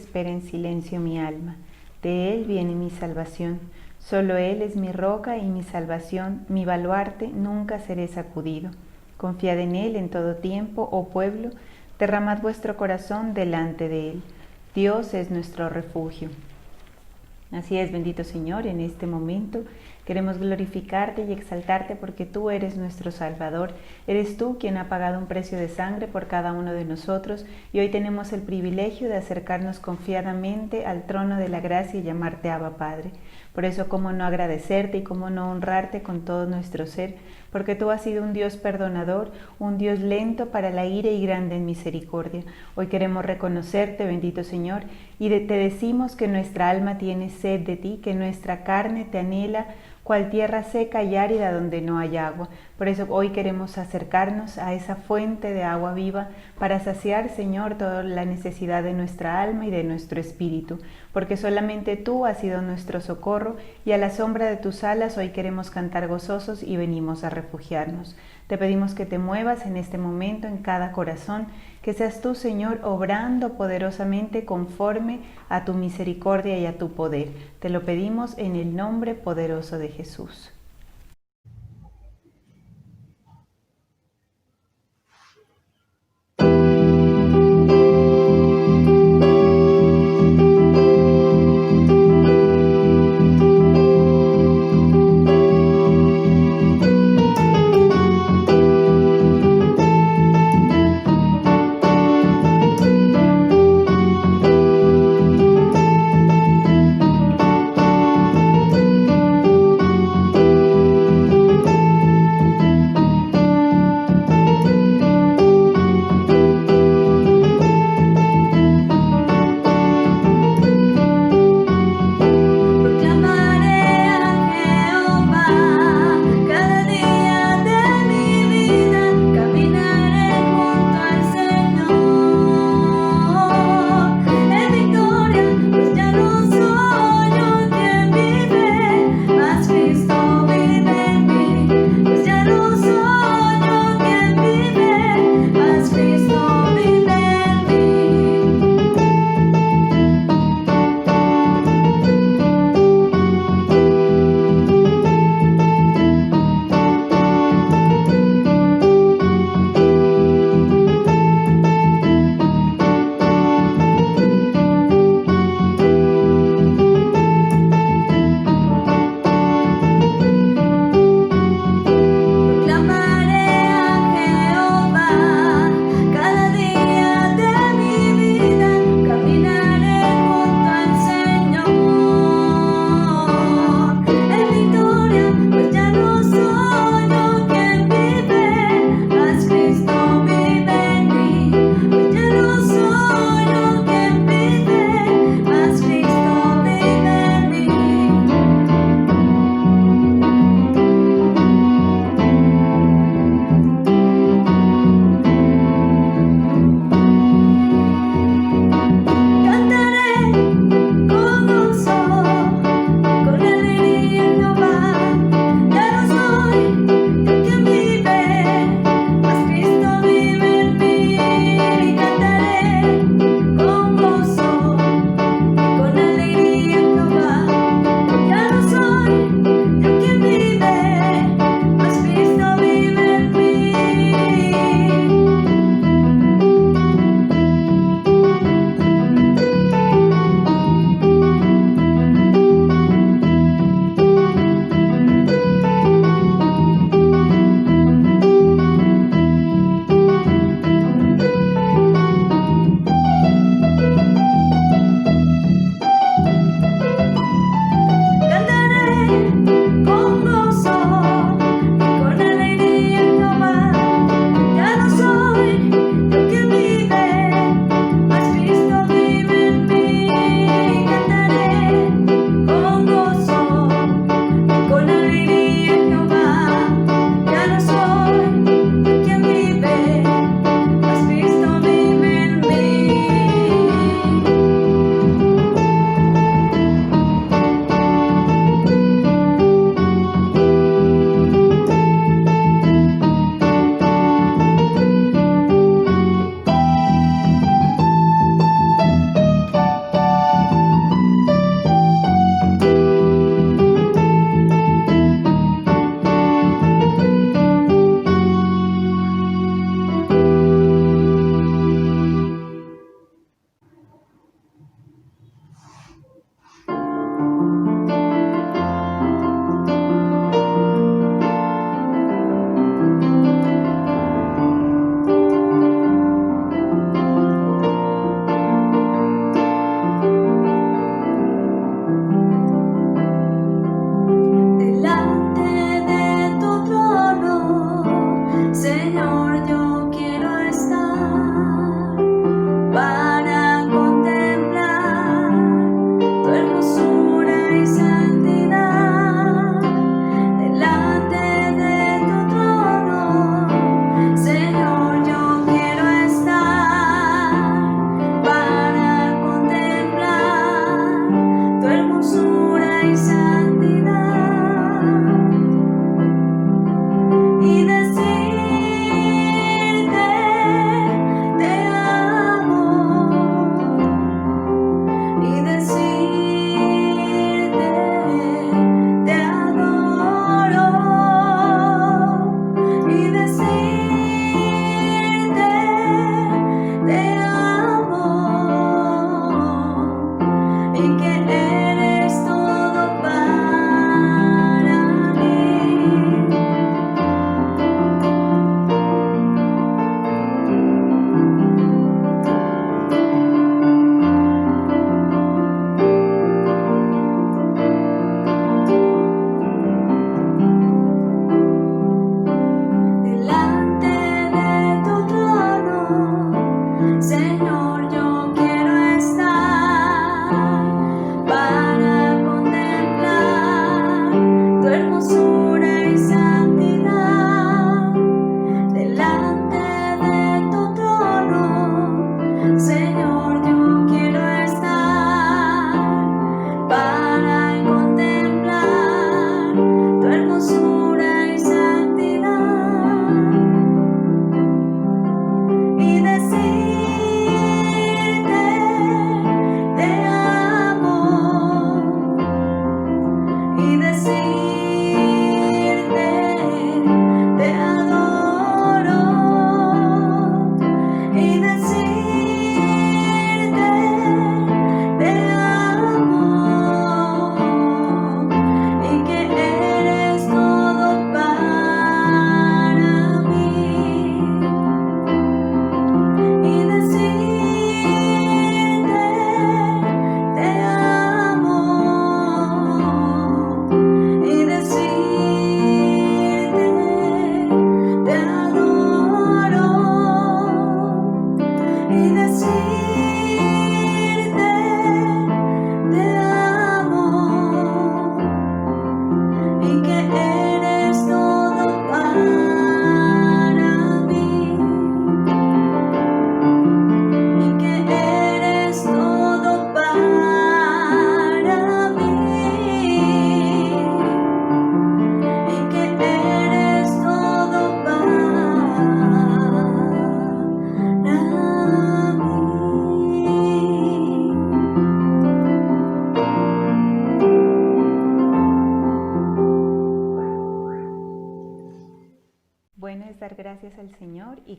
espera en silencio mi alma. De Él viene mi salvación. Solo Él es mi roca y mi salvación, mi baluarte, nunca seré sacudido. Confiad en Él en todo tiempo, oh pueblo, derramad vuestro corazón delante de Él. Dios es nuestro refugio. Así es, bendito Señor, en este momento queremos glorificarte y exaltarte porque tú eres nuestro Salvador. Eres tú quien ha pagado un precio de sangre por cada uno de nosotros y hoy tenemos el privilegio de acercarnos confiadamente al trono de la gracia y llamarte Abba Padre. Por eso, cómo no agradecerte y cómo no honrarte con todo nuestro ser, porque tú has sido un Dios perdonador, un Dios lento para la ira y grande en misericordia. Hoy queremos reconocerte, bendito Señor, y te decimos que nuestra alma tiene sed de ti, que nuestra carne te anhela, cual tierra seca y árida donde no hay agua. Por eso hoy queremos acercarnos a esa fuente de agua viva para saciar, Señor, toda la necesidad de nuestra alma y de nuestro espíritu, porque solamente tú has sido nuestro socorro y a la sombra de tus alas hoy queremos cantar gozosos y venimos a refugiarnos. Te pedimos que te muevas en este momento en cada corazón, que seas tú, Señor, obrando poderosamente conforme a tu misericordia y a tu poder. Te lo pedimos en el nombre poderoso de Jesús.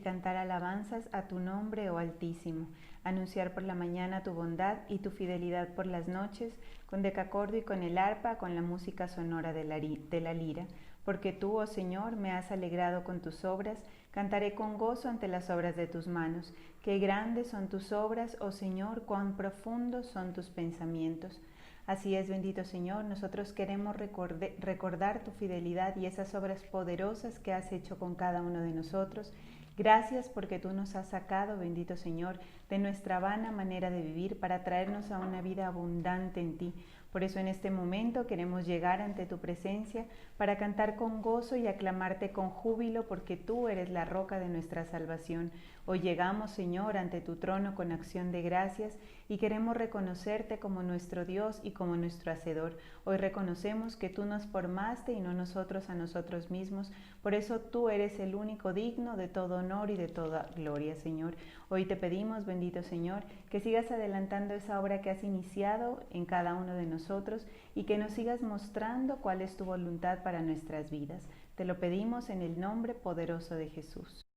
cantar alabanzas a tu nombre, oh Altísimo, anunciar por la mañana tu bondad y tu fidelidad por las noches, con decacordo y con el arpa, con la música sonora de la lira. Porque tú, oh Señor, me has alegrado con tus obras, cantaré con gozo ante las obras de tus manos. Qué grandes son tus obras, oh Señor, cuán profundos son tus pensamientos. Así es, bendito Señor, nosotros queremos recordar tu fidelidad y esas obras poderosas que has hecho con cada uno de nosotros. Gracias porque tú nos has sacado, bendito Señor, de nuestra vana manera de vivir para traernos a una vida abundante en ti. Por eso en este momento queremos llegar ante tu presencia para cantar con gozo y aclamarte con júbilo porque tú eres la roca de nuestra salvación. Hoy llegamos, Señor, ante tu trono con acción de gracias y queremos reconocerte como nuestro Dios y como nuestro Hacedor. Hoy reconocemos que tú nos formaste y no nosotros a nosotros mismos. Por eso tú eres el único digno de todo honor y de toda gloria, Señor. Hoy te pedimos, bendito Señor, que sigas adelantando esa obra que has iniciado en cada uno de nosotros y que nos sigas mostrando cuál es tu voluntad para nuestras vidas. Te lo pedimos en el nombre poderoso de Jesús.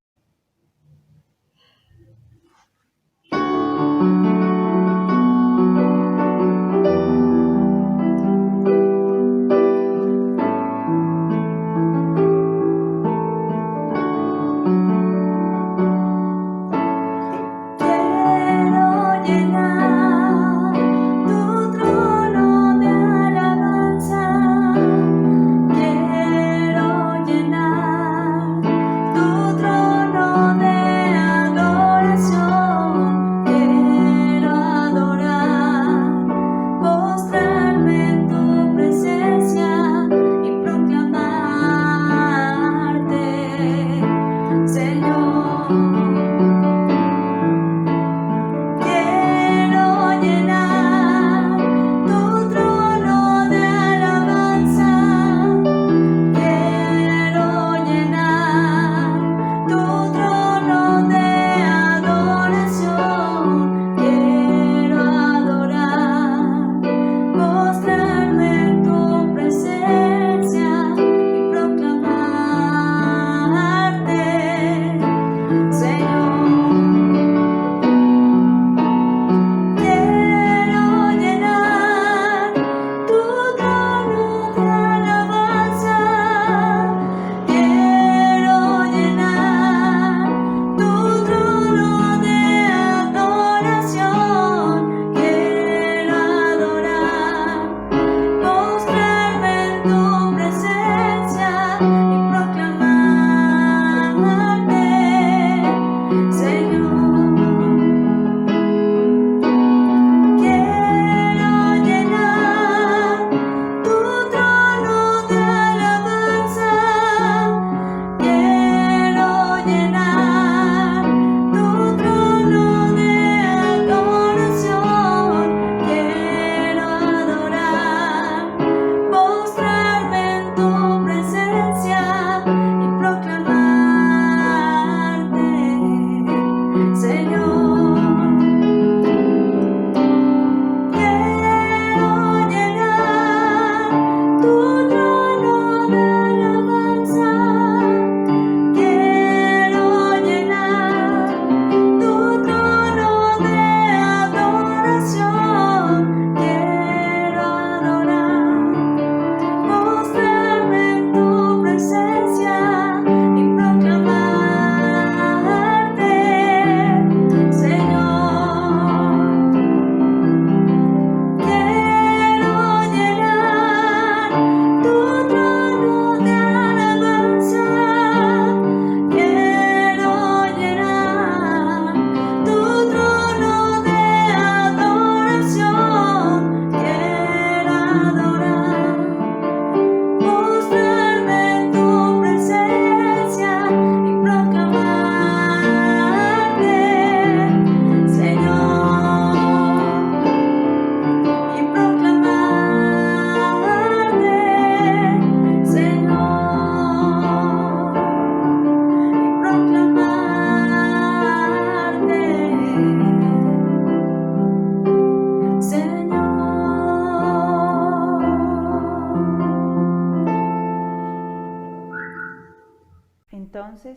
Quiero llenar tu trono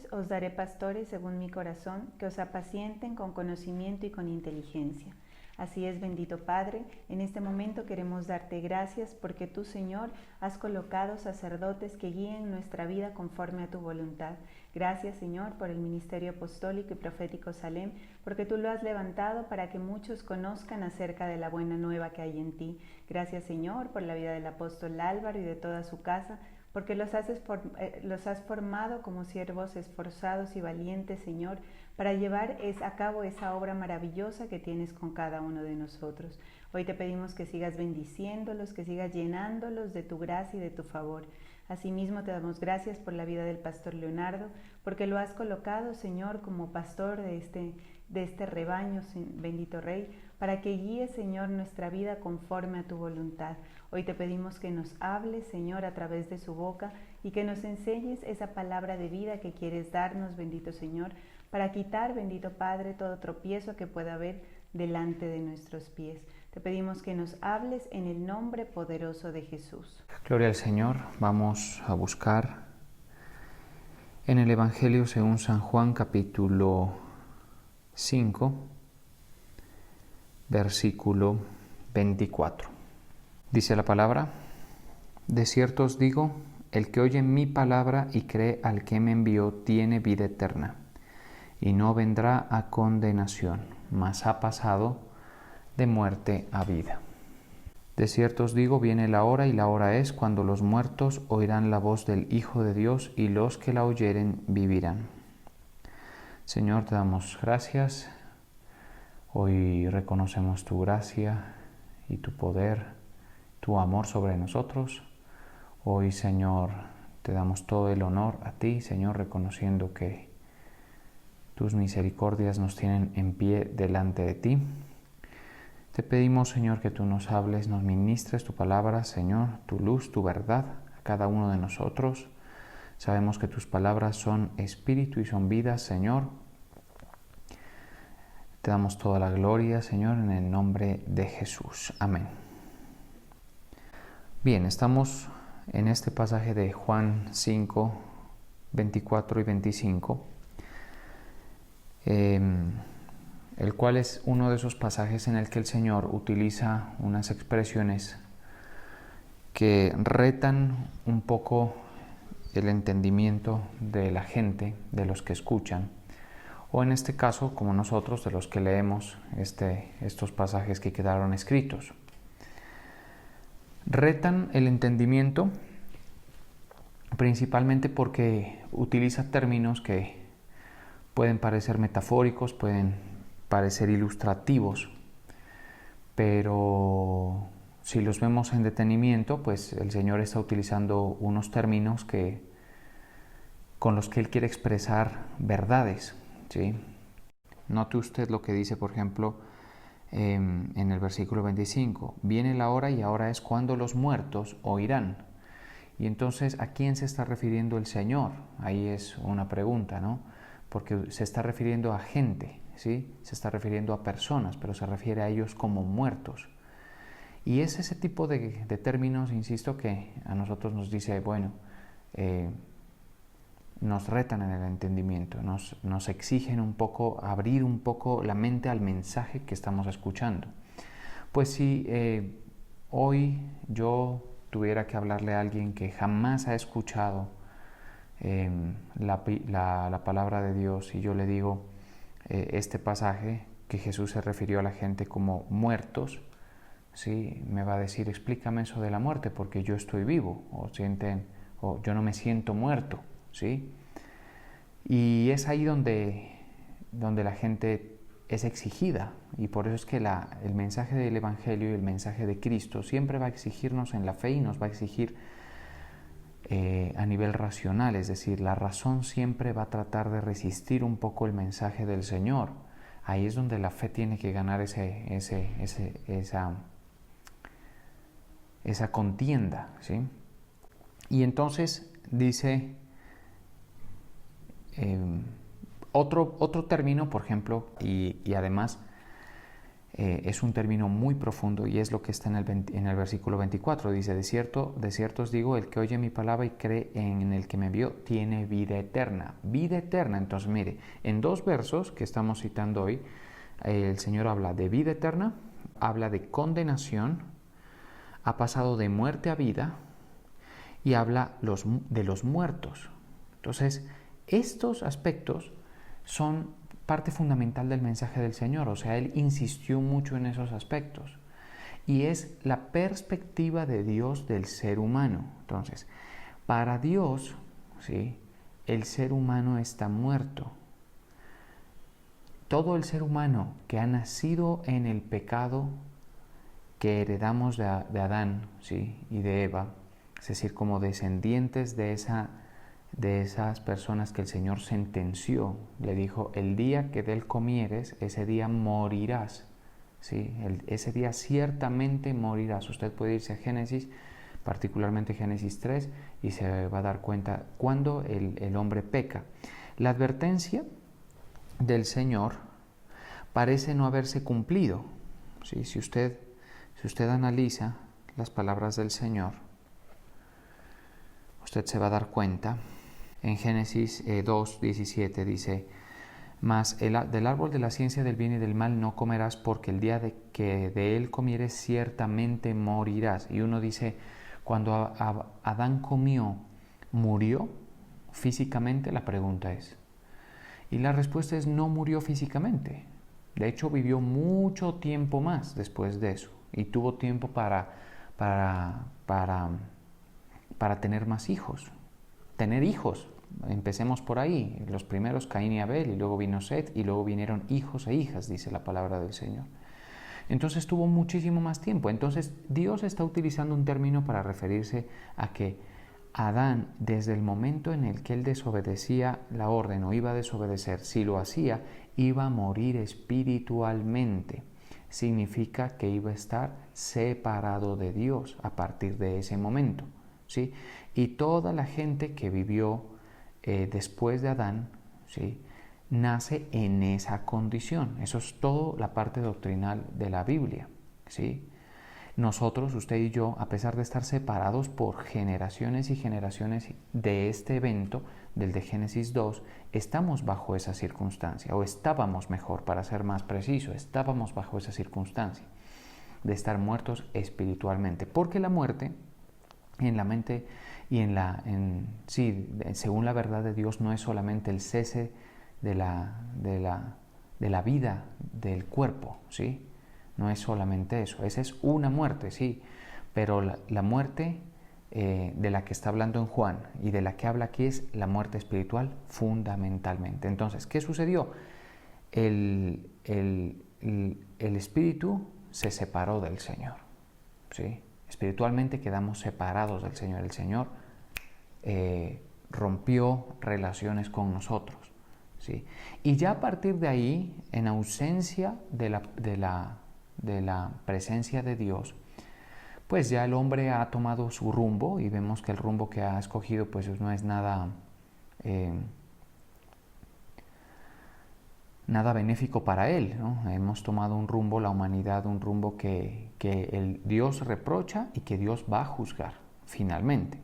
entonces os daré pastores según mi corazón, que os apacienten con conocimiento y con inteligencia. Así es, bendito Padre, en este momento queremos darte gracias porque tú, Señor, has colocado sacerdotes que guíen nuestra vida conforme a tu voluntad. Gracias, Señor, por el ministerio apostólico y profético Salem, porque tú lo has levantado para que muchos conozcan acerca de la buena nueva que hay en ti. Gracias, Señor, por la vida del apóstol Álvaro y de toda su casa, porque los has formado como siervos esforzados y valientes, Señor, para llevar a cabo esa obra maravillosa que tienes con cada uno de nosotros. Hoy te pedimos que sigas bendiciéndolos, que sigas llenándolos de tu gracia y de tu favor. Asimismo te damos gracias por la vida del pastor Leonardo, porque lo has colocado, Señor, como pastor de este rebaño, bendito Rey, para que guíe, Señor, nuestra vida conforme a tu voluntad. Hoy te pedimos que nos hables, Señor, a través de su boca y que nos enseñes esa palabra de vida que quieres darnos, bendito Señor, para quitar, bendito Padre, todo tropiezo que pueda haber delante de nuestros pies. Te pedimos que nos hables en el nombre poderoso de Jesús. Gloria al Señor. Vamos a buscar en el Evangelio según San Juan, capítulo 5, versículo 24. Dice la palabra: de cierto os digo, el que oye mi palabra y cree al que me envió tiene vida eterna, y no vendrá a condenación, mas ha pasado de muerte a vida. De cierto os digo, viene la hora, y la hora es, cuando los muertos oirán la voz del Hijo de Dios, y los que la oyeren vivirán. Señor, te damos gracias. Hoy reconocemos tu gracia y tu poder, tu amor sobre nosotros. Hoy, Señor, te damos todo el honor a ti, Señor, reconociendo que tus misericordias nos tienen en pie delante de ti. Te pedimos, Señor, que tú nos hables, nos ministres tu palabra, Señor, tu luz, tu verdad a cada uno de nosotros. Sabemos que tus palabras son espíritu y son vida, Señor. Te damos toda la gloria, Señor, en el nombre de Jesús. Amén. Bien, estamos en este pasaje de Juan 5, 24 y 25, el cual es uno de esos pasajes en el que el Señor utiliza unas expresiones que retan un poco el entendimiento de la gente, de los que escuchan, o en este caso, como nosotros, de los que leemos estos pasajes que quedaron escritos. Retan el entendimiento principalmente porque utiliza términos que pueden parecer metafóricos, pueden parecer ilustrativos, pero si los vemos en detenimiento, pues el Señor está utilizando unos términos con los que Él quiere expresar verdades, ¿sí? Note usted lo que dice, por ejemplo, en el versículo 25. Viene la hora y ahora es cuando los muertos oirán. Y entonces, ¿a quién se está refiriendo el Señor? Ahí es una pregunta, ¿no? Porque se está refiriendo a gente, ¿sí? Se está refiriendo a personas, pero se refiere a ellos como muertos. Y es ese tipo de términos, insisto, que a nosotros nos dice, bueno, nos retan en el entendimiento, nos exigen un poco, abrir un poco la mente al mensaje que estamos escuchando. Pues si hoy yo tuviera que hablarle a alguien que jamás ha escuchado la palabra de Dios, y yo le digo este pasaje que Jesús se refirió a la gente como muertos, ¿sí? Me va a decir, explícame eso de la muerte, porque yo estoy vivo, o yo no me siento muerto, ¿sí? Y es ahí donde la gente es exigida, y por eso es que el mensaje del Evangelio y el mensaje de Cristo siempre va a exigirnos en la fe y nos va a exigir a nivel racional, es decir, la razón siempre va a tratar de resistir un poco el mensaje del Señor. Ahí es donde la fe tiene que ganar esa contienda, ¿sí? Y entonces dice otro término, por ejemplo, y además Es un término muy profundo y es lo que está en el versículo 24. Dice, de cierto os digo, el que oye mi palabra y cree en el que me envió, tiene vida eterna. Vida eterna. Entonces, mire, en 2 versos que estamos citando hoy, el Señor habla de vida eterna, habla de condenación, ha pasado de muerte a vida y habla de los muertos. Entonces, estos aspectos son parte fundamental del mensaje del Señor, o sea, Él insistió mucho en esos aspectos. Y es la perspectiva de Dios del ser humano. Entonces, para Dios, ¿sí?, el ser humano está muerto. Todo el ser humano que ha nacido en el pecado que heredamos de Adán, ¿sí?, y de Eva, es decir, como descendientes de esas personas que el Señor sentenció, le dijo, el día que de él comieres, ese día morirás, ¿sí? Ese día ciertamente morirás. Usted puede irse a Génesis, particularmente Génesis 3, y se va a dar cuenta cuando el hombre peca. La advertencia del Señor parece no haberse cumplido, ¿sí? Si usted analiza las palabras del Señor, usted se va a dar cuenta. En Génesis 2:17 dice, mas del árbol de la ciencia del bien y del mal no comerás, porque el día que de él comieres ciertamente morirás. Y uno dice, cuando Adán comió, ¿murió físicamente? La pregunta es. Y la respuesta es, no murió físicamente. De hecho, vivió mucho tiempo más después de eso. Y tuvo tiempo para tener más hijos. Tener hijos, empecemos por ahí, los primeros Caín y Abel, y luego vino Set, y luego vinieron hijos e hijas, dice la palabra del Señor. Entonces tuvo muchísimo más tiempo. Entonces Dios está utilizando un término para referirse a que Adán, desde el momento en el que él desobedecía la orden o iba a desobedecer, si lo hacía, iba a morir espiritualmente. Significa que iba a estar separado de Dios a partir de ese momento, ¿sí? Y toda la gente que vivió después de Adán, ¿sí?, nace en esa condición. Eso es todo la parte doctrinal de la Biblia, ¿sí? Nosotros, usted y yo, a pesar de estar separados por generaciones y generaciones de este evento, del de Génesis 2, estamos bajo esa circunstancia, o estábamos, mejor, para ser más preciso, estábamos bajo esa circunstancia de estar muertos espiritualmente, porque la muerte en la mente y según la verdad de Dios, no es solamente el cese de la vida del cuerpo, ¿sí? No es solamente eso. Esa es una muerte, sí, pero la muerte de la que está hablando en Juan y de la que habla aquí es la muerte espiritual fundamentalmente. Entonces, ¿qué sucedió? El espíritu se separó del Señor, ¿sí? Espiritualmente quedamos separados del Señor. El Señor rompió relaciones con nosotros, ¿sí? Y ya a partir de ahí, en ausencia de la presencia de Dios, pues ya el hombre ha tomado su rumbo, y vemos que el rumbo que ha escogido pues no es nada benéfico para él, ¿no? Hemos tomado un rumbo, la humanidad, un rumbo que el Dios reprocha y que Dios va a juzgar finalmente.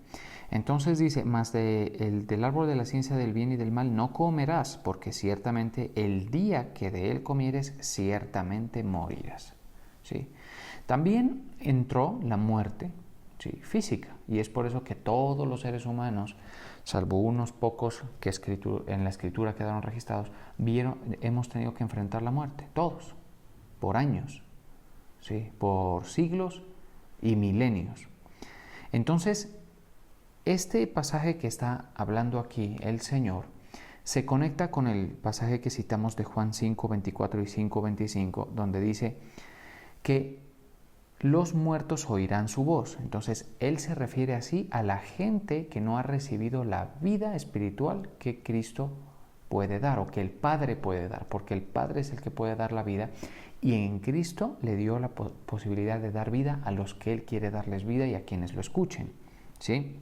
Entonces dice, mas del árbol de la ciencia del bien y del mal no comerás, porque ciertamente el día que de él comieres, ciertamente morirás, ¿sí? También entró la muerte, ¿sí?, física, y es por eso que todos los seres humanos, salvo unos pocos que en la escritura quedaron registrados, hemos tenido que enfrentar la muerte, todos, por años, ¿sí?, por siglos y milenios. Entonces, este pasaje que está hablando aquí el Señor se conecta con el pasaje que citamos de Juan 5:24 y 5:25, donde dice que los muertos oirán su voz. Entonces, Él se refiere así a la gente que no ha recibido la vida espiritual que Cristo puede dar, o que el Padre puede dar, porque el Padre es el que puede dar la vida, y en Cristo le dio la posibilidad de dar vida a los que Él quiere darles vida y a quienes lo escuchen, ¿sí?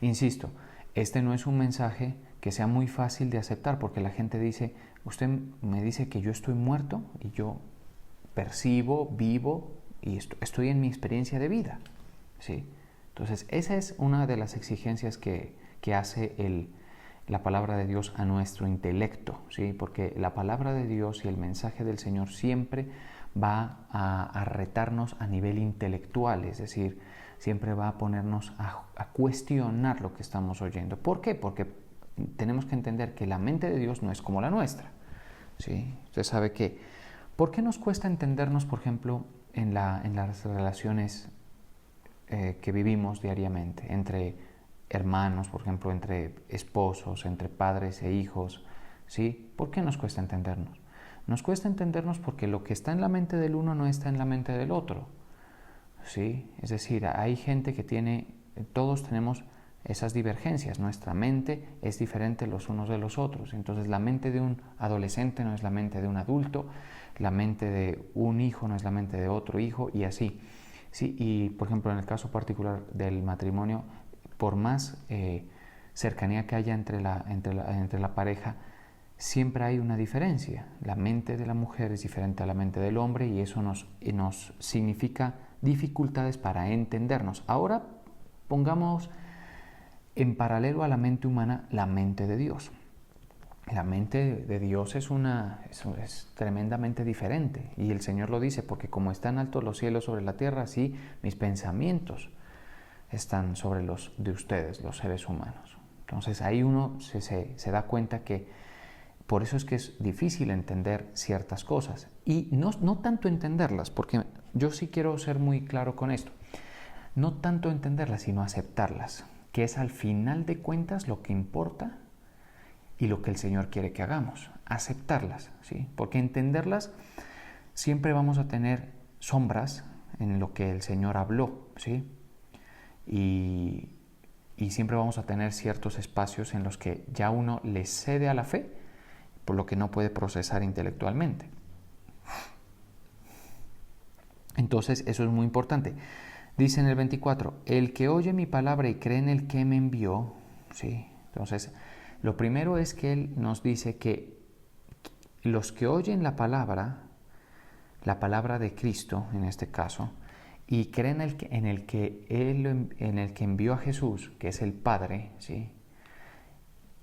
Insisto, este no es un mensaje que sea muy fácil de aceptar, porque la gente dice, usted me dice que yo estoy muerto y yo percibo, vivo y estoy en mi experiencia de vida, ¿sí? Entonces, esa es una de las exigencias que hace la palabra de Dios a nuestro intelecto, ¿sí? Porque la palabra de Dios y el mensaje del Señor siempre va a retarnos a nivel intelectual, es decir, siempre va a ponernos a cuestionar lo que estamos oyendo. ¿Por qué? Porque tenemos que entender que la mente de Dios no es como la nuestra, ¿sí? Usted sabe que, ¿por qué nos cuesta entendernos, por ejemplo, en las relaciones que vivimos diariamente, entre hermanos, por ejemplo, entre esposos, entre padres e hijos, ¿sí? ¿Por qué nos cuesta entendernos? Nos cuesta entendernos porque lo que está en la mente del uno no está en la mente del otro, ¿sí? Es decir, hay gente que todos tenemos esas divergencias, nuestra mente es diferente los unos de los otros, entonces la mente de un adolescente no es la mente de un adulto, la mente de un hijo no es la mente de otro hijo y así. Sí, y por ejemplo en el caso particular del matrimonio, por más cercanía que haya entre la pareja, siempre hay una diferencia. La mente de la mujer es diferente a la mente del hombre y eso nos significa dificultades para entendernos. Ahora pongamos en paralelo a la mente humana la mente de Dios. La mente de Dios es tremendamente diferente y el Señor lo dice, porque como están altos los cielos sobre la tierra, así mis pensamientos están sobre los de ustedes, los seres humanos. Entonces ahí uno se da cuenta que por eso es que es difícil entender ciertas cosas y no tanto entenderlas, porque yo sí quiero ser muy claro con esto, no tanto entenderlas sino aceptarlas, que es al final de cuentas lo que importa y lo que el Señor quiere que hagamos, aceptarlas, ¿sí? Porque entenderlas siempre vamos a tener sombras en lo que el Señor habló, ¿sí? Y siempre vamos a tener ciertos espacios en los que ya uno le cede a la fe, por lo que no puede procesar intelectualmente. Entonces, eso es muy importante. Dice en el 24, el que oye mi palabra y cree en el que me envió, ¿sí? Entonces, lo primero es que Él nos dice que los que oyen la palabra de Cristo en este caso, y creen en el que envió a Jesús, que es el Padre, ¿sí?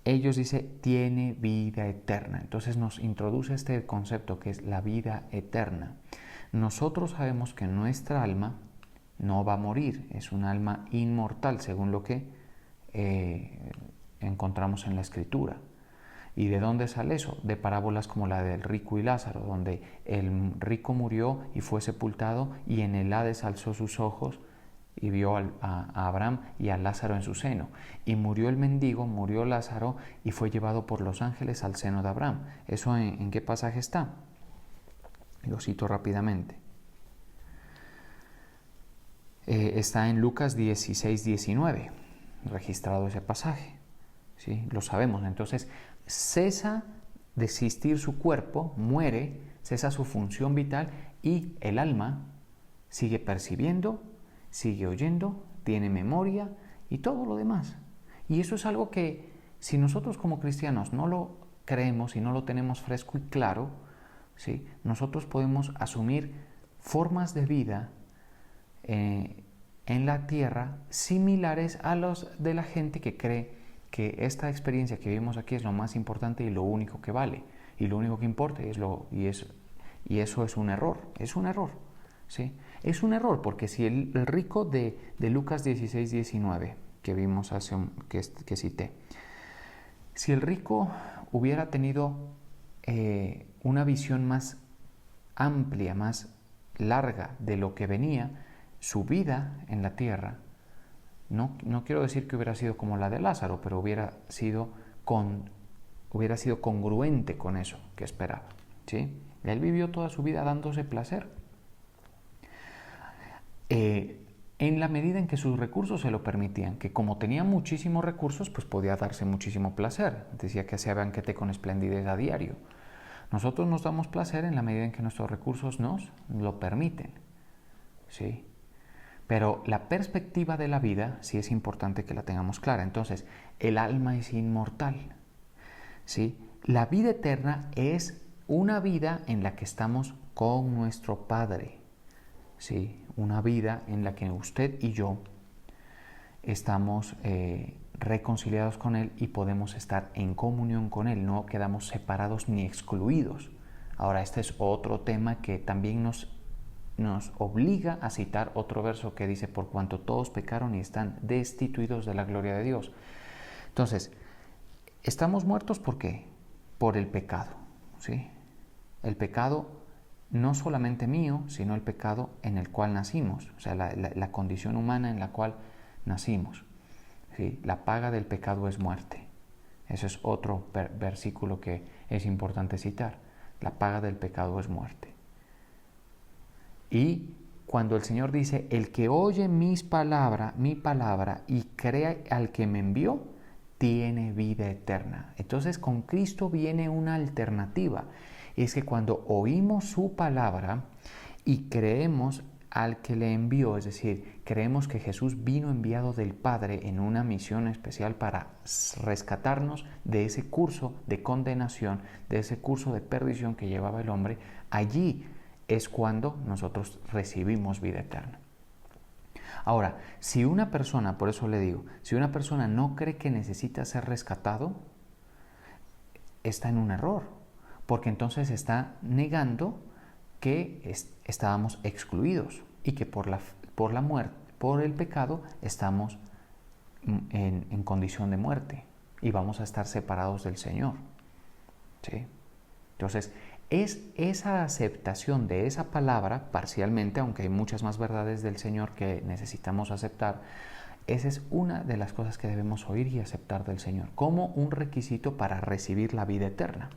Ellos, dice, tiene vida eterna. Entonces nos introduce este concepto que es la vida eterna. Nosotros sabemos que nuestra alma no va a morir, es un alma inmortal, según lo que encontramos en la Escritura. ¿Y de dónde sale eso? De parábolas como la del rico y Lázaro, donde el rico murió y fue sepultado y en el Hades alzó sus ojos y vio a Abraham y a Lázaro en su seno. Y murió el mendigo, murió Lázaro y fue llevado por los ángeles al seno de Abraham. ¿Eso en qué pasaje está? Lo cito rápidamente. Está en Lucas 16, 19, registrado ese pasaje. ¿Sí? Lo sabemos. Entonces, cesa de existir su cuerpo, muere, cesa su función vital y el alma sigue percibiendo, sigue oyendo, tiene memoria y todo lo demás. Y eso es algo que si nosotros como cristianos no lo creemos y no lo tenemos fresco y claro, ¿sí? Nosotros podemos asumir formas de vida en la tierra similares a los de la gente que cree que esta experiencia que vivimos aquí es lo más importante y lo único que vale y lo único que importa y eso es un error, ¿sí? Es un error porque si el rico de Lucas 16, 19 que vimos que cité, si el rico hubiera tenido una visión más amplia, más larga de lo que venía, su vida en la tierra, no quiero decir que hubiera sido como la de Lázaro, pero hubiera sido congruente con eso que esperaba, ¿sí? Él vivió toda su vida dándose placer. En la medida en que sus recursos se lo permitían, que como tenía muchísimos recursos, pues podía darse muchísimo placer. Decía que hacía banquete con esplendidez a diario. Nosotros nos damos placer en la medida en que nuestros recursos nos lo permiten, ¿sí? Pero la perspectiva de la vida sí es importante que la tengamos clara. Entonces, el alma es inmortal, ¿sí? La vida eterna es una vida en la que estamos con nuestro Padre, ¿sí? Una vida en la que usted y yo estamos reconciliados con Él y podemos estar en comunión con Él, no quedamos separados ni excluidos. Ahora, este es otro tema que también nos obliga a citar otro verso que dice: por cuanto todos pecaron y están destituidos de la gloria de Dios. Entonces, estamos muertos ¿por qué? Por el pecado, ¿sí? El pecado no solamente mío, sino el pecado en el cual nacimos, o sea, la condición humana en la cual nacimos, ¿sí? La paga del pecado es muerte. Ese es otro versículo que es importante citar. La paga del pecado es muerte. Y cuando el Señor dice: el que oye mi palabra, y cree al que me envió, tiene vida eterna. Entonces, con Cristo viene una alternativa. Es que cuando oímos su palabra y creemos al que le envió, es decir, creemos que Jesús vino enviado del Padre en una misión especial para rescatarnos de ese curso de condenación, de ese curso de perdición que llevaba el hombre, allí es cuando nosotros recibimos vida eterna. Ahora, si una persona, por eso le digo, si una persona no cree que necesita ser rescatado, está en un error, porque entonces está negando que estábamos excluidos y que por la muerte, por el pecado, estamos en condición de muerte y vamos a estar separados del Señor, ¿sí? Entonces, es esa aceptación de esa palabra, parcialmente, aunque hay muchas más verdades del Señor que necesitamos aceptar, esa es una de las cosas que debemos oír y aceptar del Señor, como un requisito para recibir la vida eterna.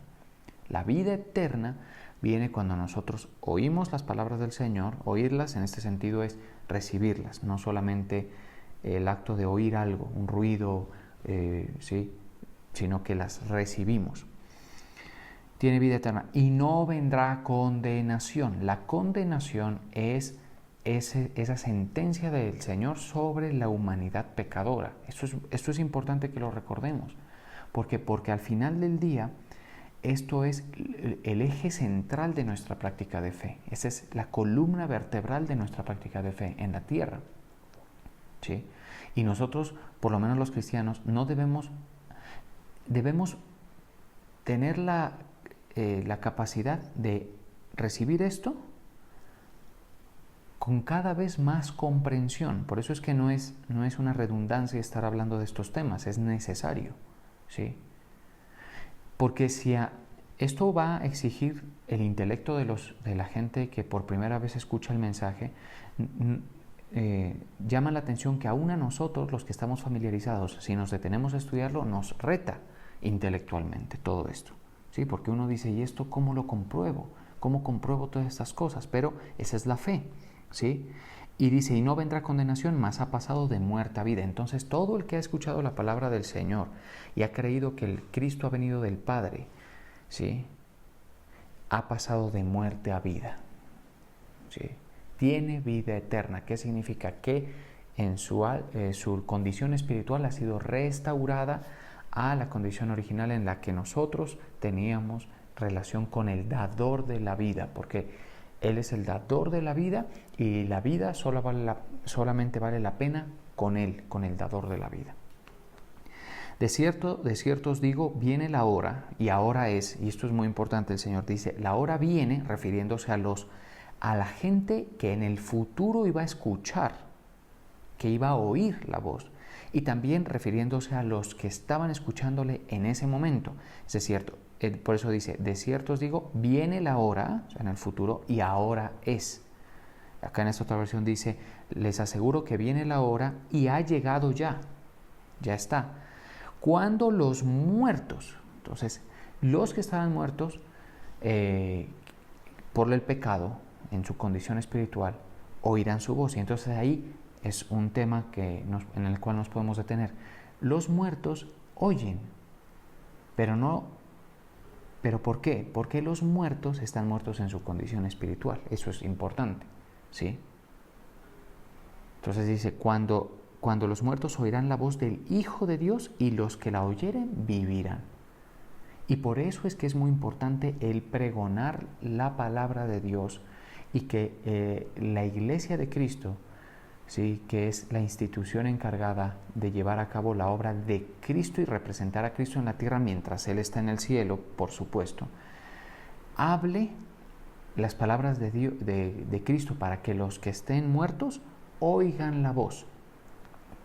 La vida eterna viene cuando nosotros oímos las palabras del Señor. Oírlas en este sentido es recibirlas, no solamente el acto de oír algo, un ruido, ¿sí? Sino que las recibimos. Tiene vida eterna y no vendrá condenación. La condenación es esa sentencia del Señor sobre la humanidad pecadora. Esto es importante que lo recordemos. Porque al final del día, esto es el eje central de nuestra práctica de fe. Esa es la columna vertebral de nuestra práctica de fe en la tierra, ¿sí? Y nosotros, por lo menos los cristianos, no debemos tener la capacidad de recibir esto con cada vez más comprensión. Por eso es que no es una redundancia estar hablando de estos temas, es necesario, ¿sí? Porque si esto va a exigir el intelecto de la gente que por primera vez escucha el mensaje, llama la atención que aún a nosotros, los que estamos familiarizados, si nos detenemos a estudiarlo, nos reta intelectualmente todo esto, ¿sí? Porque uno dice: ¿y esto cómo lo compruebo? ¿Cómo compruebo todas estas cosas? Pero esa es la fe, ¿sí? Y dice: y no vendrá condenación, mas ha pasado de muerte a vida. Entonces, todo el que ha escuchado la palabra del Señor y ha creído que el Cristo ha venido del Padre, ¿sí?, ha pasado de muerte a vida, ¿sí? Tiene vida eterna. ¿Qué significa? Que en su condición espiritual ha sido restaurada a la condición original en la que nosotros teníamos relación con el dador de la vida, porque Él es el dador de la vida y la vida solamente vale la pena con Él, con el dador de la vida. De cierto os digo, viene la hora, y ahora es, y esto es muy importante, el Señor dice: la hora viene, refiriéndose a la gente que en el futuro iba a escuchar, que iba a oír la voz, y también refiriéndose a los que estaban escuchándole en ese momento. Es cierto, por eso dice: de cierto os digo, viene la hora, o sea, en el futuro, y ahora es. Acá en esta otra versión dice: les aseguro que viene la hora y ha llegado ya está, cuando los muertos, entonces los que estaban muertos por el pecado en su condición espiritual, oirán su voz. Y entonces ahí es un tema en el cual nos podemos detener. Los muertos oyen, pero ¿por qué? Porque los muertos están muertos en su condición espiritual. Eso es importante, ¿sí? Entonces dice: cuando los muertos oirán la voz del Hijo de Dios, y los que la oyeren vivirán. Y por eso es que es muy importante el pregonar la palabra de Dios y que la Iglesia de Cristo, ¿sí?, que es la institución encargada de llevar a cabo la obra de Cristo y representar a Cristo en la tierra mientras Él está en el cielo, por supuesto, hable las palabras de Cristo para que los que estén muertos oigan la voz.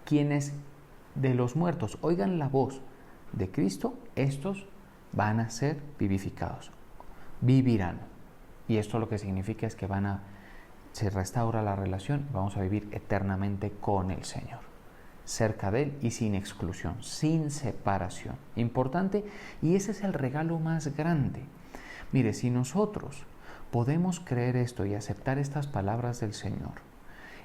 Quienes de los muertos oigan la voz de Cristo, estos van a ser vivificados, vivirán. Y esto lo que significa es que se restaura la relación, vamos a vivir eternamente con el Señor, cerca de Él y sin exclusión, sin separación. Importante, y ese es el regalo más grande. Mire, si nosotros podemos creer esto y aceptar estas palabras del Señor,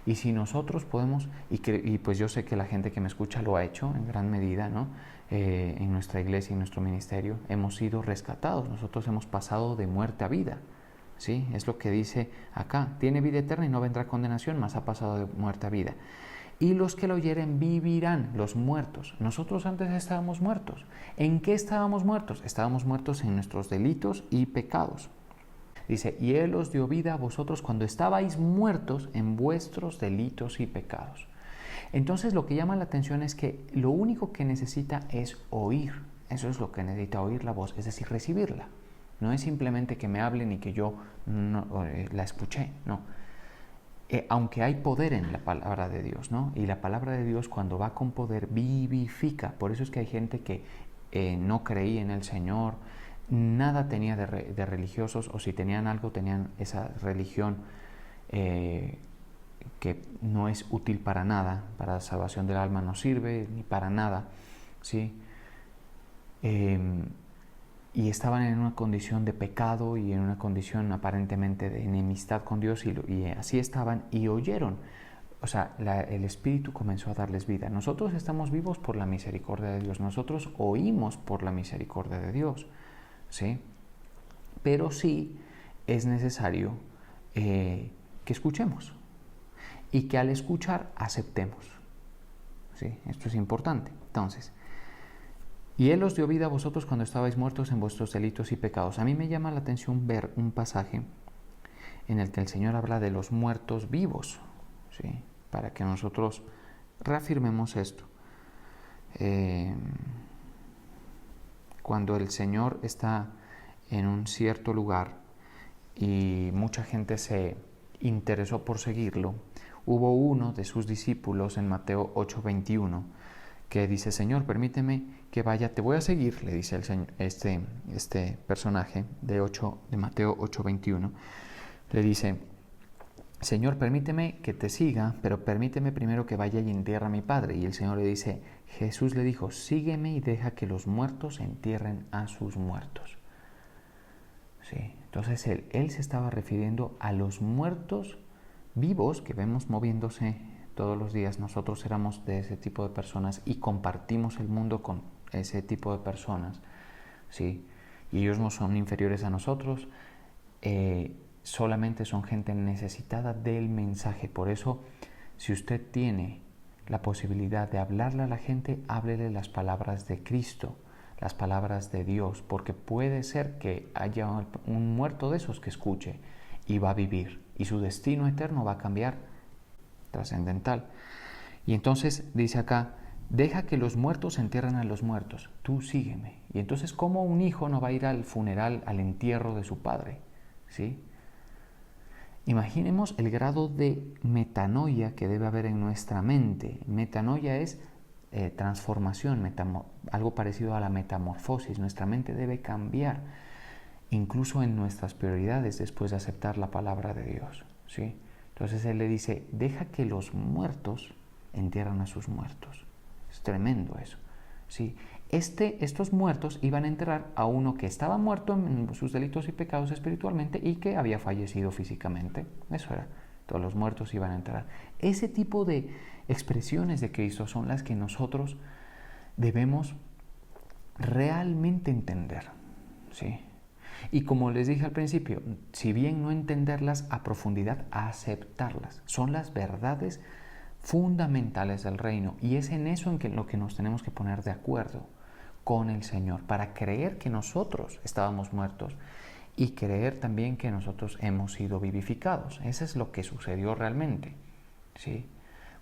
y si nosotros podemos, y pues yo sé que la gente que me escucha lo ha hecho en gran medida, ¿no? En nuestra iglesia y en nuestro ministerio, hemos sido rescatados, nosotros hemos pasado de muerte a vida, ¿sí? Es lo que dice acá, tiene vida eterna y no vendrá condenación, mas ha pasado de muerte a vida. Y los que lo oyeren vivirán, los muertos. Nosotros antes estábamos muertos. ¿En qué estábamos muertos? Estábamos muertos en nuestros delitos y pecados. Dice, y Él os dio vida a vosotros cuando estabais muertos en vuestros delitos y pecados. Entonces lo que llama la atención es que lo único que necesita es oír. Eso es lo que necesita, oír la voz, es decir, recibirla. No es simplemente que me hablen y que yo la escuché, no. Aunque hay poder en la palabra de Dios, ¿no? Y la palabra de Dios, cuando va con poder, vivifica. Por eso es que hay gente que no creía en el Señor, nada tenía de religiosos, o si tenían algo, tenían esa religión que no es útil para nada, para la salvación del alma no sirve ni para nada, ¿sí? Y estaban en una condición de pecado y en una condición aparentemente de enemistad con Dios, y así estaban y oyeron. O sea, el Espíritu comenzó a darles vida. Nosotros estamos vivos por la misericordia de Dios, nosotros oímos por la misericordia de Dios, ¿sí? Pero sí es necesario que escuchemos y que al escuchar aceptemos, ¿sí? Esto es importante. Entonces, y Él os dio vida a vosotros cuando estabais muertos en vuestros delitos y pecados. A mí me llama la atención ver un pasaje en el que el Señor habla de los muertos vivos, ¿sí?, para que nosotros reafirmemos esto. Cuando el Señor está en un cierto lugar y mucha gente se interesó por seguirlo, hubo uno de sus discípulos en Mateo 8:21 que dice, Señor, permíteme que vaya, te voy a seguir, le dice el Señor, este personaje de Mateo 8:21, le dice, Señor, permíteme que te siga, pero permíteme primero que vaya y entierre a mi padre. Y el Señor le dice, Jesús le dijo, sígueme y deja que los muertos entierren a sus muertos. Sí, entonces él se estaba refiriendo a los muertos vivos que vemos moviéndose todos los días. Nosotros éramos de ese tipo de personas y compartimos el mundo con ese tipo de personas, ¿sí? Y ellos no son inferiores a nosotros, solamente son gente necesitada del mensaje. Por eso, si usted tiene la posibilidad de hablarle a la gente, háblele las palabras de Cristo, las palabras de Dios, porque puede ser que haya un muerto de esos que escuche y va a vivir, y su destino eterno va a cambiar, trascendental. Y entonces dice acá, deja que los muertos entierren a los muertos, tú sígueme. Y entonces, ¿cómo un hijo no va a ir al funeral, al entierro de su padre? ¿Sí? Imaginemos el grado de metanoia que debe haber en nuestra mente. Metanoia es transformación, algo parecido a la metamorfosis. Nuestra mente debe cambiar, incluso en nuestras prioridades, después de aceptar la palabra de Dios, ¿sí? Entonces Él le dice, deja que los muertos entierran a sus muertos. Es tremendo eso, ¿sí? Estos muertos iban a enterrar a uno que estaba muerto en sus delitos y pecados espiritualmente y que había fallecido físicamente. Eso era. Todos los muertos iban a enterrar. Ese tipo de expresiones de Cristo son las que nosotros debemos realmente entender, ¿sí? Y como les dije al principio, si bien no entenderlas a profundidad, aceptarlas. Son las verdades fundamentales del reino, y es en eso en lo que nos tenemos que poner de acuerdo. con el Señor, para creer que nosotros estábamos muertos y creer también que nosotros hemos sido vivificados. Eso es lo que sucedió realmente, ¿sí?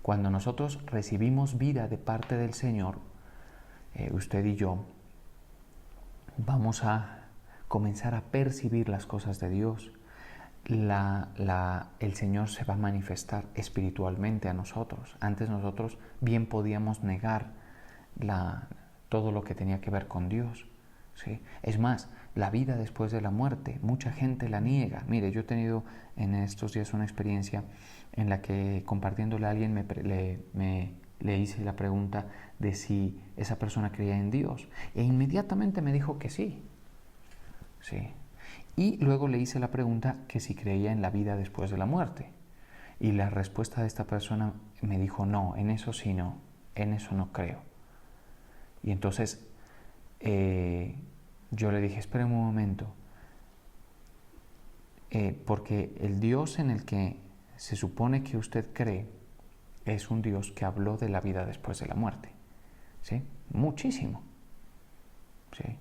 Cuando nosotros recibimos vida de parte del Señor, usted y yo, vamos a comenzar a percibir las cosas de Dios. El Señor se va a manifestar espiritualmente a nosotros. Antes nosotros bien podíamos negar todo lo que tenía que ver con Dios, ¿sí? Es más, la vida después de la muerte, mucha gente la niega. Mire, yo he tenido en estos días una experiencia en la que, compartiéndole a alguien, le hice la pregunta de si esa persona creía en Dios, e inmediatamente me dijo que sí, ¿sí? Y luego le hice la pregunta que si creía en la vida después de la muerte, y la respuesta de esta persona me dijo: no, en eso sí no, en eso no creo. Y entonces yo le dije: espere un momento, porque el Dios en el que se supone que usted cree es un Dios que habló de la vida después de la muerte, ¿sí? Muchísimo, ¿sí?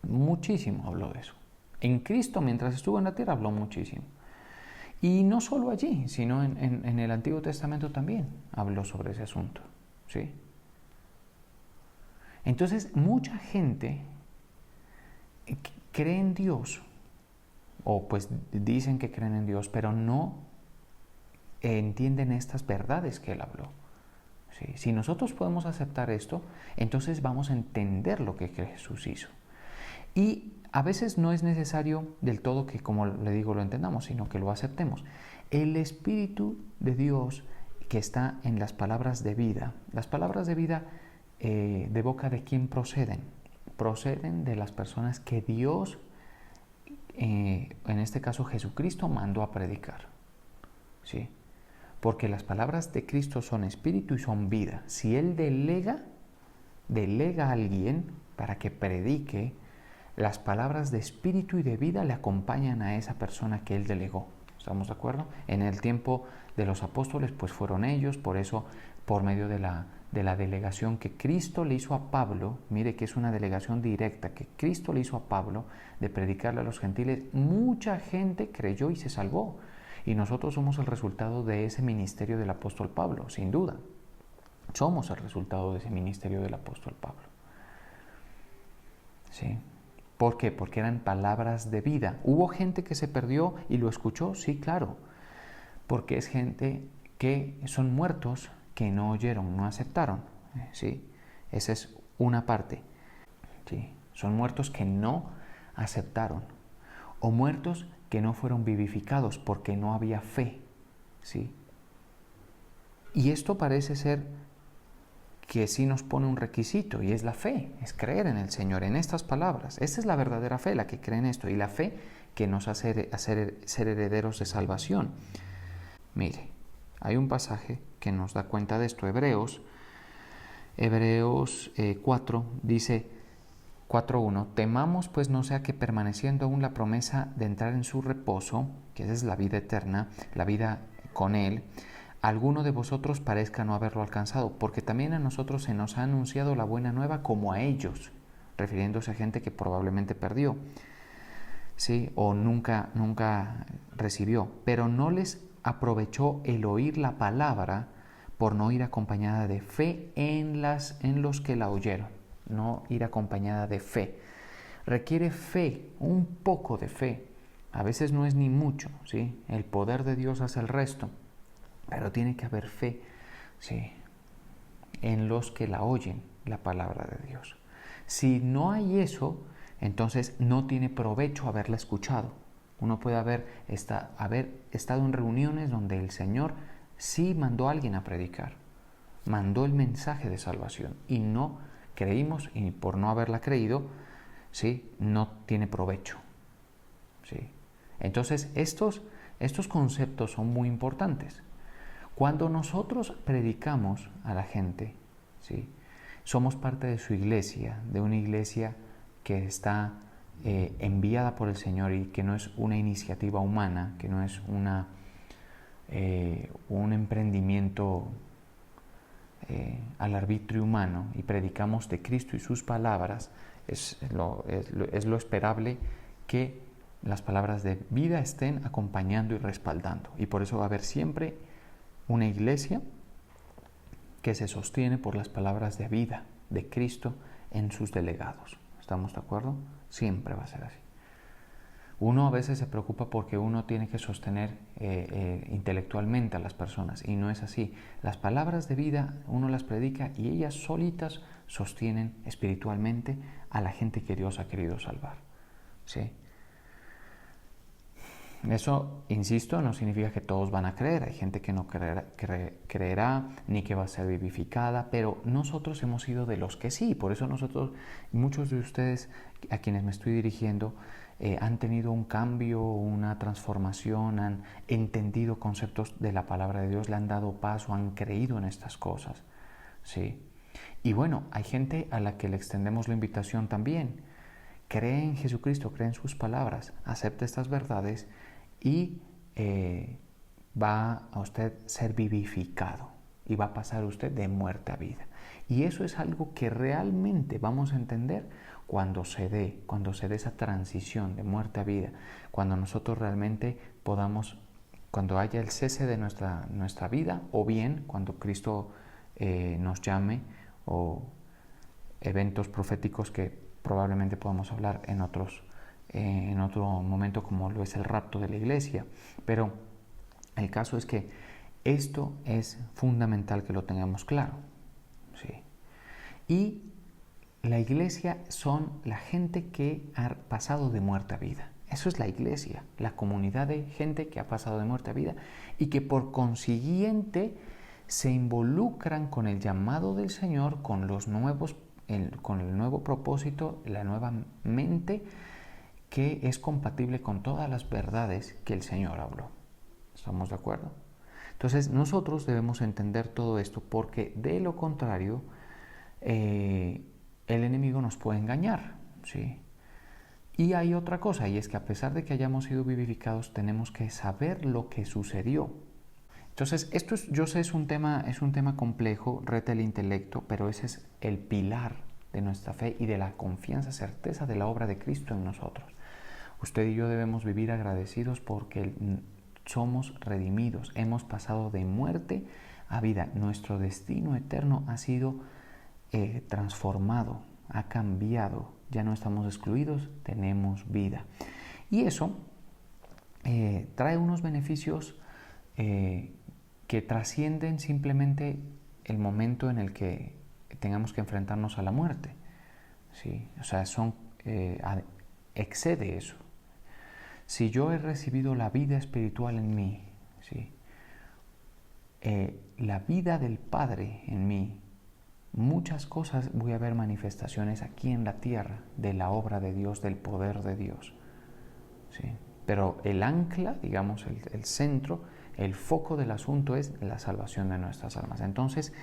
Muchísimo habló de eso. En Cristo, mientras estuvo en la tierra, habló muchísimo. Y no solo allí, sino en el Antiguo Testamento también habló sobre ese asunto, ¿sí? Entonces, mucha gente cree en Dios, o pues dicen que creen en Dios, pero no entienden estas verdades que Él habló, ¿sí? Si nosotros podemos aceptar esto, entonces vamos a entender lo que Jesús hizo. Y a veces no es necesario del todo que, como le digo, lo entendamos, sino que lo aceptemos. El Espíritu de Dios que está en las palabras de vida. Las palabras de vida, ¿de boca de quién proceden? Proceden de las personas que Dios, en este caso Jesucristo, mandó a predicar, ¿sí? Porque las palabras de Cristo son espíritu y son vida. Si Él delega a alguien para que predique, las palabras de espíritu y de vida le acompañan a esa persona que Él delegó. ¿Estamos de acuerdo? En el tiempo de los apóstoles, pues fueron ellos. Por eso, por medio de la delegación que Cristo le hizo a Pablo, mire que es una delegación directa que Cristo le hizo a Pablo de predicarle a los gentiles, mucha gente creyó y se salvó. Y nosotros somos el resultado de ese ministerio del apóstol Pablo, sin duda. Somos el resultado de ese ministerio del apóstol Pablo, ¿sí? ¿Por qué? Porque eran palabras de vida. ¿Hubo gente que se perdió y lo escuchó? Sí, claro. Porque es gente que son muertos que no oyeron, no aceptaron, ¿sí? Esa es una parte, ¿sí? Son muertos que no aceptaron, o muertos que no fueron vivificados porque no había fe, ¿sí? Y esto parece ser que sí nos pone un requisito, y es la fe, es creer en el Señor, en estas palabras. Esta es la verdadera fe, la que cree en esto, y la fe que nos hace ser herederos de salvación. Mire, hay un pasaje que nos da cuenta de esto. Hebreos 4 dice, 4:1: temamos pues no sea que, permaneciendo aún la promesa de entrar en su reposo, que esa es la vida eterna, la vida con Él, alguno de vosotros parezca no haberlo alcanzado, porque también a nosotros se nos ha anunciado la buena nueva como a ellos, refiriéndose a gente que probablemente perdió, ¿sí? O nunca recibió, pero no les aprovechó el oír la palabra por no ir acompañada de fe en los que la oyeron. No ir acompañada de fe. Requiere fe, un poco de fe. A veces no es ni mucho, ¿sí? El poder de Dios hace el resto. Pero tiene que haber fe, ¿sí?, en los que la oyen, la palabra de Dios. Si no hay eso, entonces no tiene provecho haberla escuchado. Uno puede haber estado en reuniones donde el Señor sí mandó a alguien a predicar, mandó el mensaje de salvación, y no creímos, y por no haberla creído, ¿sí?, no tiene provecho, ¿sí? Entonces estos conceptos son muy importantes. Cuando nosotros predicamos a la gente, ¿sí?, somos parte de su iglesia, de una iglesia que está enviada por el Señor, y que no es una iniciativa humana, que no es un emprendimiento al arbitrio humano y predicamos de Cristo y sus palabras, es lo esperable que las palabras de vida estén acompañando y respaldando. Y por eso va a haber siempre una iglesia que se sostiene por las palabras de vida de Cristo en sus delegados. ¿Estamos de acuerdo? Siempre va a ser así. Uno a veces se preocupa porque uno tiene que sostener intelectualmente a las personas, y no es así. Las palabras de vida uno las predica y ellas solitas sostienen espiritualmente a la gente que Dios ha querido salvar. ¿Sí? Eso, insisto, no significa que todos van a creer. Hay gente que no creerá ni que va a ser vivificada, pero nosotros hemos sido de los que sí. Por eso nosotros, muchos de ustedes a quienes me estoy dirigiendo, han tenido un cambio, una transformación, han entendido conceptos de la palabra de Dios, le han dado paso, han creído en estas cosas. ¿Sí? Y bueno, hay gente a la que le extendemos la invitación también. Cree en Jesucristo, cree en sus palabras, acepta estas verdades y va a usted ser vivificado y va a pasar usted de muerte a vida. Y eso es algo que realmente vamos a entender cuando se dé esa transición de muerte a vida, cuando nosotros realmente podamos, cuando haya el cese de nuestra vida, o bien cuando Cristo nos llame, o eventos proféticos que probablemente podamos hablar en otro momento, como lo es el rapto de la iglesia. Pero el caso es que esto es fundamental que lo tengamos claro. ¿Sí? Y la iglesia son la gente que ha pasado de muerte a vida. Eso es la iglesia, la comunidad de gente que ha pasado de muerte a vida y que por consiguiente se involucran con el llamado del Señor, con el nuevo propósito, la nueva mente que es compatible con todas las verdades que el Señor habló. ¿Estamos de acuerdo? Entonces nosotros debemos entender todo esto, porque de lo contrario el enemigo nos puede engañar, ¿sí? Y hay otra cosa, y es que a pesar de que hayamos sido vivificados, tenemos que saber lo que sucedió. Entonces, yo sé, es un tema complejo, reta el intelecto, pero ese es el pilar de nuestra fe y de la confianza, certeza de la obra de Cristo en nosotros. Usted y yo debemos vivir agradecidos porque somos redimidos, hemos pasado de muerte a vida. Nuestro destino eterno ha sido transformado, ha cambiado, ya no estamos excluidos, tenemos vida. Y eso trae unos beneficios que trascienden simplemente el momento en el que tengamos que enfrentarnos a la muerte. ¿Sí? O sea, excede eso. Si yo he recibido la vida espiritual en mí, ¿sí? La vida del Padre en mí, muchas cosas voy a ver manifestaciones aquí en la tierra de la obra de Dios, del poder de Dios. ¿Sí? Pero el ancla, digamos, el centro, el foco del asunto es la salvación de nuestras almas. Entonces,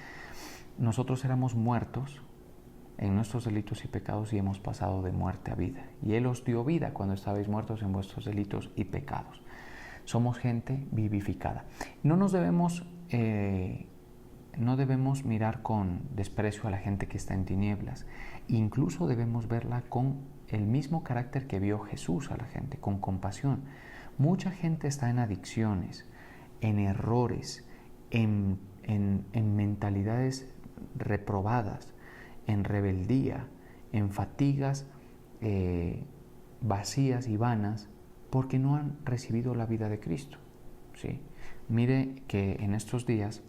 nosotros éramos muertos en nuestros delitos y pecados y hemos pasado de muerte a vida. Y Él os dio vida cuando estabais muertos en vuestros delitos y pecados. Somos gente vivificada. No debemos mirar con desprecio a la gente que está en tinieblas. Incluso debemos verla con el mismo carácter que vio Jesús a la gente, con compasión. Mucha gente está en adicciones, en errores, en mentalidades reprobadas, en rebeldía, en fatigas vacías y vanas, porque no han recibido la vida de Cristo. ¿Sí? Mire que en estos días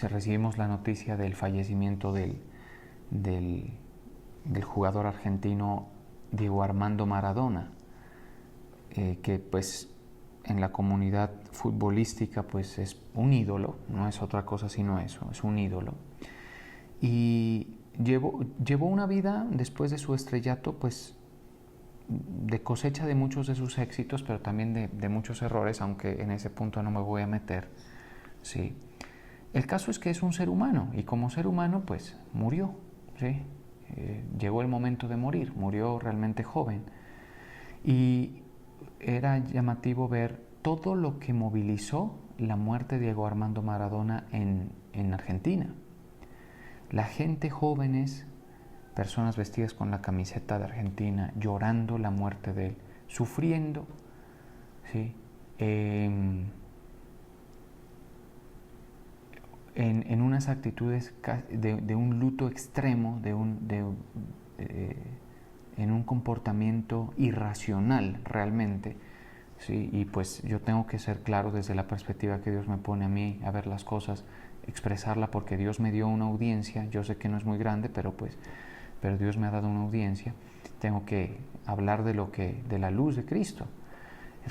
recibimos la noticia del fallecimiento del jugador argentino Diego Armando Maradona, que pues en la comunidad futbolística pues es un ídolo, no es otra cosa sino eso, es un ídolo. Y llevó una vida después de su estrellato pues de cosecha de muchos de sus éxitos, pero también de muchos errores, aunque en ese punto no me voy a meter. ¿Sí? El caso es que es un ser humano y como ser humano pues murió. ¿Sí? Llegó el momento de morir, murió realmente joven. Y era llamativo ver todo lo que movilizó la muerte de Diego Armando Maradona en Argentina. La gente, jóvenes, personas vestidas con la camiseta de Argentina, llorando la muerte de él, sufriendo, ¿sí? En unas actitudes de un luto extremo, en un comportamiento irracional realmente, ¿sí? Y pues yo tengo que ser claro desde la perspectiva que Dios me pone a mí a ver las cosas, expresarla, porque Dios me dio una audiencia. Yo sé que no es muy grande, pero Dios me ha dado una audiencia. Tengo que hablar de la luz de Cristo.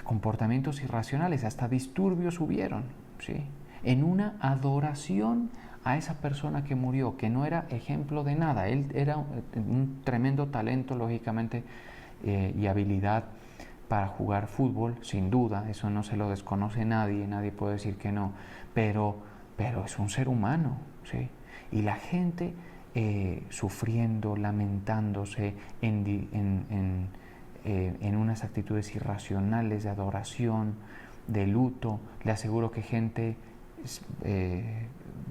Comportamientos irracionales, hasta disturbios hubieron, ¿sí? En una adoración a esa persona que murió, que no era ejemplo de nada. Él era un tremendo talento, lógicamente, y habilidad para jugar fútbol, sin duda. Eso no se lo desconoce nadie puede decir que no, pero es un ser humano, ¿sí? Y la gente sufriendo, lamentándose en unas actitudes irracionales de adoración, de luto. Le aseguro que gente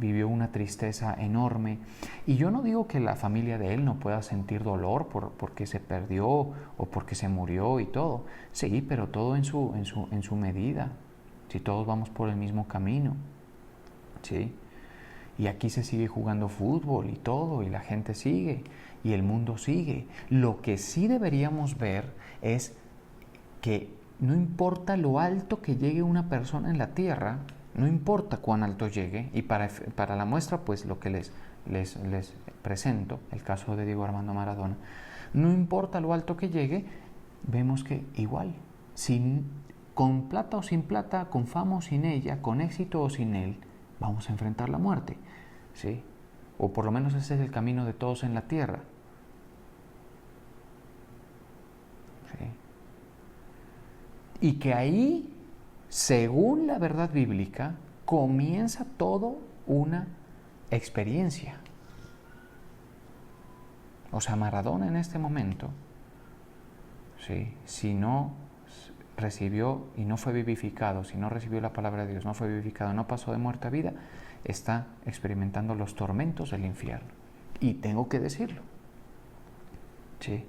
vivió una tristeza enorme. Y yo no digo que la familia de él no pueda sentir dolor porque se perdió o porque se murió y todo. Sí, pero todo en su medida. Si todos vamos por el mismo camino, ¿sí? Y aquí se sigue jugando fútbol y todo, y la gente sigue, y el mundo sigue. Lo que sí deberíamos ver es que no importa lo alto que llegue una persona en la tierra, no importa cuán alto llegue, y para la muestra, pues lo que les presento, el caso de Diego Armando Maradona, no importa lo alto que llegue, vemos que igual, con plata o sin plata, con fama o sin ella, con éxito o sin él, vamos a enfrentar la muerte, ¿sí? O por lo menos ese es el camino de todos en la tierra, ¿sí? Y que ahí, según la verdad bíblica, comienza todo una experiencia. O sea, Maradona en este momento, ¿sí? Si no recibió y no fue vivificado, si no recibió la palabra de Dios, no fue vivificado, no pasó de muerte a vida, está experimentando los tormentos del infierno. Y tengo que decirlo, ¿sí?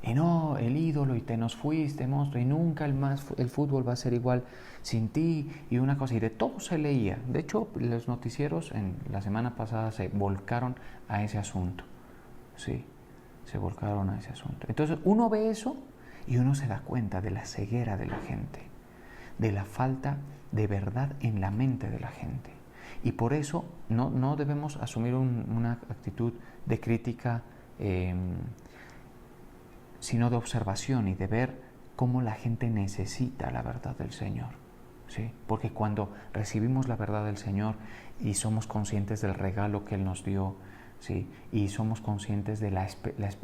Y no, el ídolo, y te nos fuiste, monstruo, y nunca el fútbol va a ser igual sin ti, y una cosa, y de todo se leía. De hecho, los noticieros en la semana pasada se volcaron a ese asunto, ¿sí? Se volcaron a ese asunto. Entonces uno ve eso y uno se da cuenta de la ceguera de la gente, de la falta de verdad en la mente de la gente. Y por eso no debemos asumir una actitud de crítica, sino de observación y de ver cómo la gente necesita la verdad del Señor, ¿sí? Porque cuando recibimos la verdad del Señor y somos conscientes del regalo que Él nos dio, ¿sí? Y somos conscientes de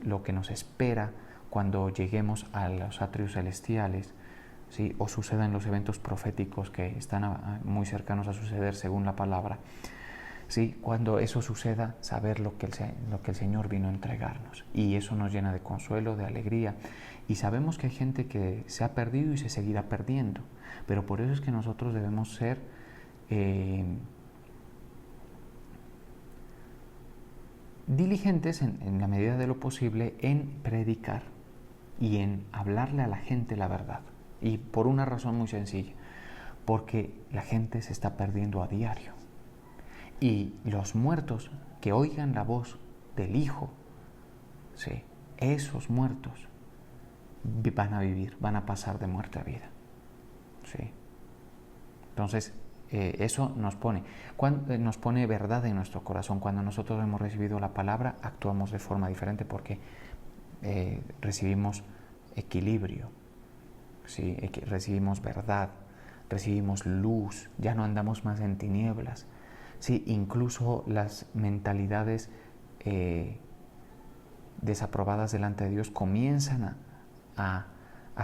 lo que nos espera cuando lleguemos a los atrios celestiales, ¿sí? O sucedan los eventos proféticos que están muy cercanos a suceder según la palabra, ¿sí? Cuando eso suceda, saber lo que el Señor vino a entregarnos, y eso nos llena de consuelo, de alegría, y sabemos que hay gente que se ha perdido y se seguirá perdiendo, pero por eso es que nosotros debemos ser diligentes en la medida de lo posible en predicar y en hablarle a la gente la verdad, y por una razón muy sencilla, porque la gente se está perdiendo a diario. Y los muertos que oigan la voz del Hijo, ¿sí? Esos muertos van a vivir, van a pasar de muerte a vida, ¿sí? Entonces, eso nos pone verdad en nuestro corazón. Cuando nosotros hemos recibido la palabra, actuamos de forma diferente porque recibimos equilibrio, ¿sí? Recibimos verdad, recibimos luz, ya no andamos más en tinieblas. Sí, incluso las mentalidades desaprobadas delante de Dios comienzan a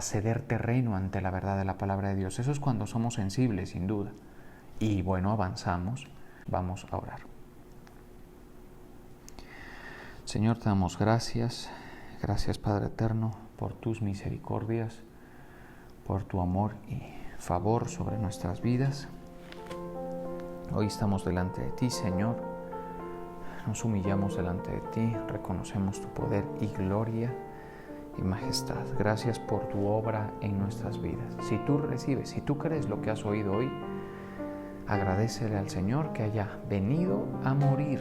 ceder terreno ante la verdad de la palabra de Dios. Eso es cuando somos sensibles, sin duda. Y bueno, avanzamos. Vamos a orar. Señor, te damos gracias. Gracias, Padre eterno, por tus misericordias, por tu amor y favor sobre nuestras vidas. Hoy estamos delante de ti, Señor. Nos humillamos delante de ti, reconocemos tu poder y gloria y majestad. Gracias por tu obra en nuestras vidas. Si tú recibes, si tú crees lo que has oído hoy, agradécele al Señor que haya venido a morir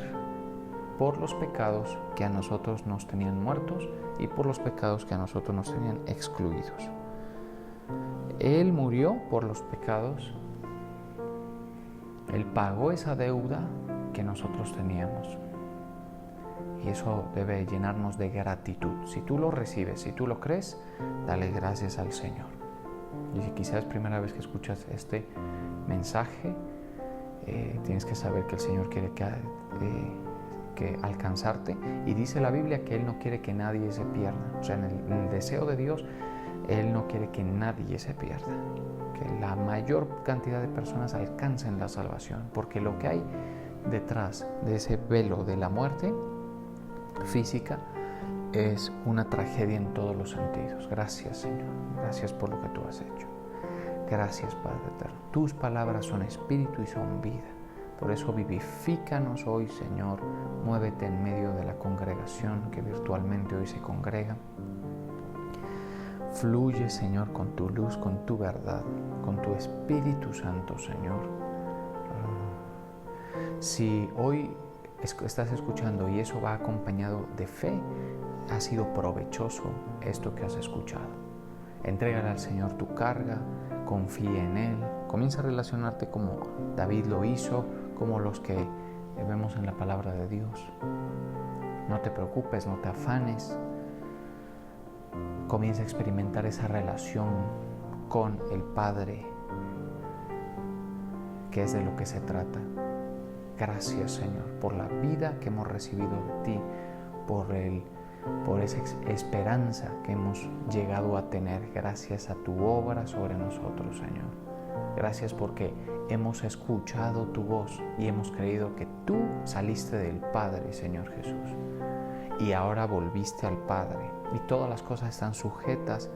por los pecados que a nosotros nos tenían muertos y por los pecados que a nosotros nos tenían excluidos. Él murió por los pecados. Él pagó esa deuda que nosotros teníamos. Y eso debe llenarnos de gratitud. Si tú lo recibes, si tú lo crees, dale gracias al Señor. Y si quizás es primera vez que escuchas este mensaje, tienes que saber que el Señor quiere que alcanzarte. Y dice la Biblia que Él no quiere que nadie se pierda. O sea, en el deseo de Dios, Él no quiere que nadie se pierda. Que la mayor cantidad de personas alcancen la salvación. Porque lo que hay detrás de ese velo de la muerte física es una tragedia en todos los sentidos. Gracias, Señor. Gracias por lo que tú has hecho. Gracias, Padre eterno. Tus palabras son espíritu y son vida. Por eso vivifícanos hoy, Señor. Muévete en medio de la congregación que virtualmente hoy se congrega. Fluye, Señor, con tu luz, con tu verdad, con tu Espíritu Santo, Señor. Si hoy estás escuchando y eso va acompañado de fe, ha sido provechoso esto que has escuchado. Entrégale al Señor tu carga, confía en Él, comienza a relacionarte como David lo hizo, como los que vemos en la palabra de Dios. No te preocupes, no te afanes. Comienza a experimentar esa relación con el Padre, que es de lo que se trata. Gracias, Señor, por la vida que hemos recibido de ti, por esa esperanza que hemos llegado a tener gracias a tu obra sobre nosotros, Señor. Gracias porque hemos escuchado tu voz y hemos creído que tú saliste del Padre, Señor Jesús, y ahora volviste al Padre, y todas las cosas están sujetas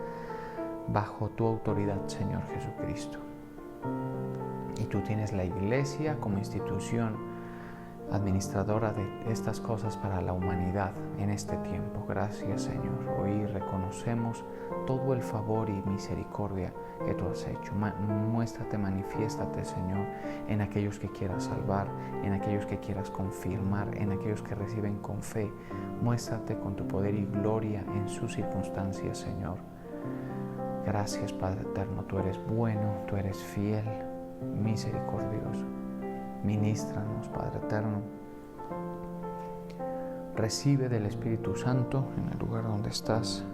bajo tu autoridad, Señor Jesucristo. Y tú tienes la Iglesia como institución administradora de estas cosas para la humanidad en este tiempo. Gracias, Señor. Hoy reconocemos todo el favor y misericordia que tú has hecho. Muéstrate, manifiéstate, Señor, en aquellos que quieras salvar, en aquellos que quieras confirmar, en aquellos que reciben con fe. Muéstrate con tu poder y gloria en sus circunstancias, Señor. Gracias, Padre eterno. Tú eres bueno, tú eres fiel, misericordioso. Ministranos, Padre eterno. Recibe del Espíritu Santo en el lugar donde estás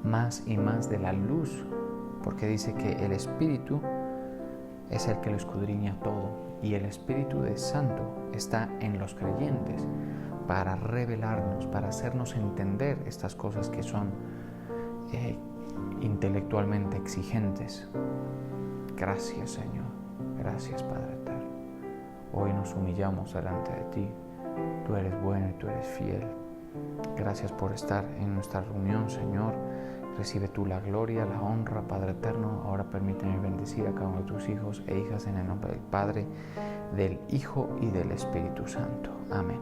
más y más de la luz, porque dice que el Espíritu es el que lo escudriña todo, y el Espíritu de Santo está en los creyentes para revelarnos, para hacernos entender estas cosas que son intelectualmente exigentes. Gracias, Señor. Gracias, Padre eterno. Hoy nos humillamos delante de ti. Tú eres bueno y tú eres fiel. Gracias por estar en nuestra reunión, Señor. Recibe tú la gloria, la honra, Padre eterno. Ahora permíteme bendecir a cada uno de tus hijos e hijas en el nombre del Padre, del Hijo y del Espíritu Santo. Amén.